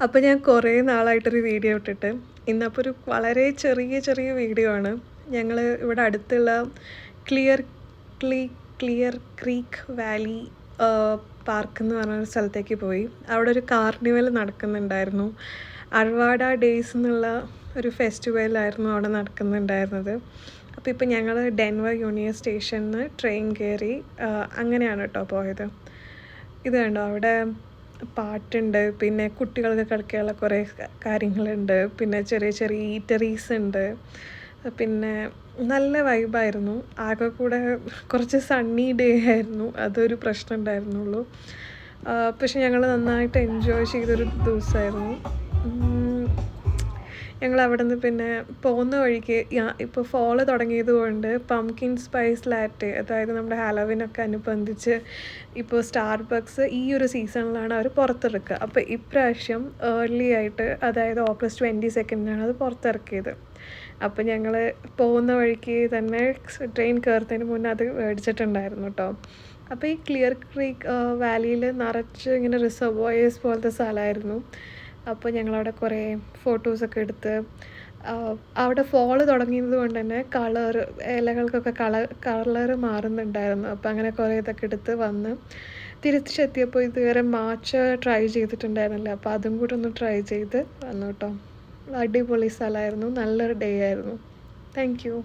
അപ്പോൾ ഞാൻ കുറേ നാളായിട്ടൊരു വീഡിയോ ഇട്ടിട്ട് ഇന്നപ്പോൾ ഒരു വളരെ ചെറിയ ചെറിയ വീഡിയോ ആണ്. ഞങ്ങൾ ഇവിടെ അടുത്തുള്ള ക്ലിയർ ക്ലീ ക്ലിയർ ക്രീക്ക് വാലി പാർക്ക് എന്ന് പറഞ്ഞൊരു സ്ഥലത്തേക്ക് പോയി. അവിടെ ഒരു കാർണിവൽ നടക്കുന്നുണ്ടായിരുന്നു. അർവാഡ ഡേയ്സ് എന്നുള്ള ഒരു ഫെസ്റ്റിവലായിരുന്നു അവിടെ നടക്കുന്നുണ്ടായിരുന്നത്. അപ്പോൾ ഇപ്പോൾ ഞങ്ങൾ ഡെൻവർ യൂണിയൻ സ്റ്റേഷനിൽ നിന്ന് ട്രെയിൻ കയറി അങ്ങനെയാണ് കേട്ടോ പോയത്. ഇത് കണ്ടോ, അവിടെ പാട്ടുണ്ട്, പിന്നെ കുട്ടികൾക്ക് കളിക്കാനുള്ള കുറേ കാര്യങ്ങളുണ്ട്, പിന്നെ ചെറിയ ചെറിയ ഈറ്ററീസ് ഉണ്ട്. പിന്നെ നല്ല വൈബായിരുന്നു. ആകെ കൂടെ കുറച്ച് സണ്ണി ഡേ ആയിരുന്നു, അതൊരു പ്രശ്നം ഉണ്ടായിരുന്നുള്ളൂ. പക്ഷെ ഞങ്ങൾ നന്നായിട്ട് എൻജോയ് ചെയ്തൊരു ദിവസമായിരുന്നു. ഞങ്ങൾ അവിടെ നിന്ന് പിന്നെ പോകുന്ന വഴിക്ക് ഇപ്പോൾ ഫോള് തുടങ്ങിയത് കൊണ്ട് പംകിൻ സ്പൈസ് ലാറ്റെ, അതായത് നമ്മുടെ ഹാലോവീനൊക്കെ അനുബന്ധിച്ച് ഇപ്പോൾ സ്റ്റാർബക്സ് ഈ ഒരു സീസണിലാണ് അവർ പുറത്തിറക്കുക. അപ്പോൾ ഇപ്രാവശ്യം ഏർലി ആയിട്ട്, അതായത് ഓഗസ്റ്റ് 22 അത് പുറത്തിറക്കിയത്. അപ്പോൾ ഞങ്ങൾ പോകുന്ന വഴിക്ക് തന്നെ ട്രെയിൻ കയറുന്നതിന് മുന്നേ അത് മേടിച്ചിട്ടുണ്ടായിരുന്നു കേട്ടോ. അപ്പോൾ ഈ ക്ലിയർ ക്രീക്ക് വാലിയിൽ നിറച്ച് ഇങ്ങനെ റിസർവോയേഴ്സ് പോലത്തെ സ്ഥലമായിരുന്നു. അപ്പോൾ ഞങ്ങളവിടെ കുറേ ഫോട്ടോസൊക്കെ എടുത്ത്, അവിടെ ഫോള് തുടങ്ങിയത് കൊണ്ട് തന്നെ ഇലകൾക്കൊക്കെ കളറ് മാറുന്നുണ്ടായിരുന്നു. അപ്പോൾ അങ്ങനെ കുറേ ഇതൊക്കെ എടുത്ത് വന്ന് തിരിച്ചെത്തിയപ്പോൾ ഇതുവരെ മാച്ച ട്രൈ ചെയ്തിട്ടുണ്ടായിരുന്നില്ല. അപ്പോൾ അതും കൂടെ ഒന്ന് ട്രൈ ചെയ്ത് വന്നു കേട്ടോ. അടിപൊളി സ്ഥലമായിരുന്നു, നല്ലൊരു ഡേ ആയിരുന്നു. Thank you.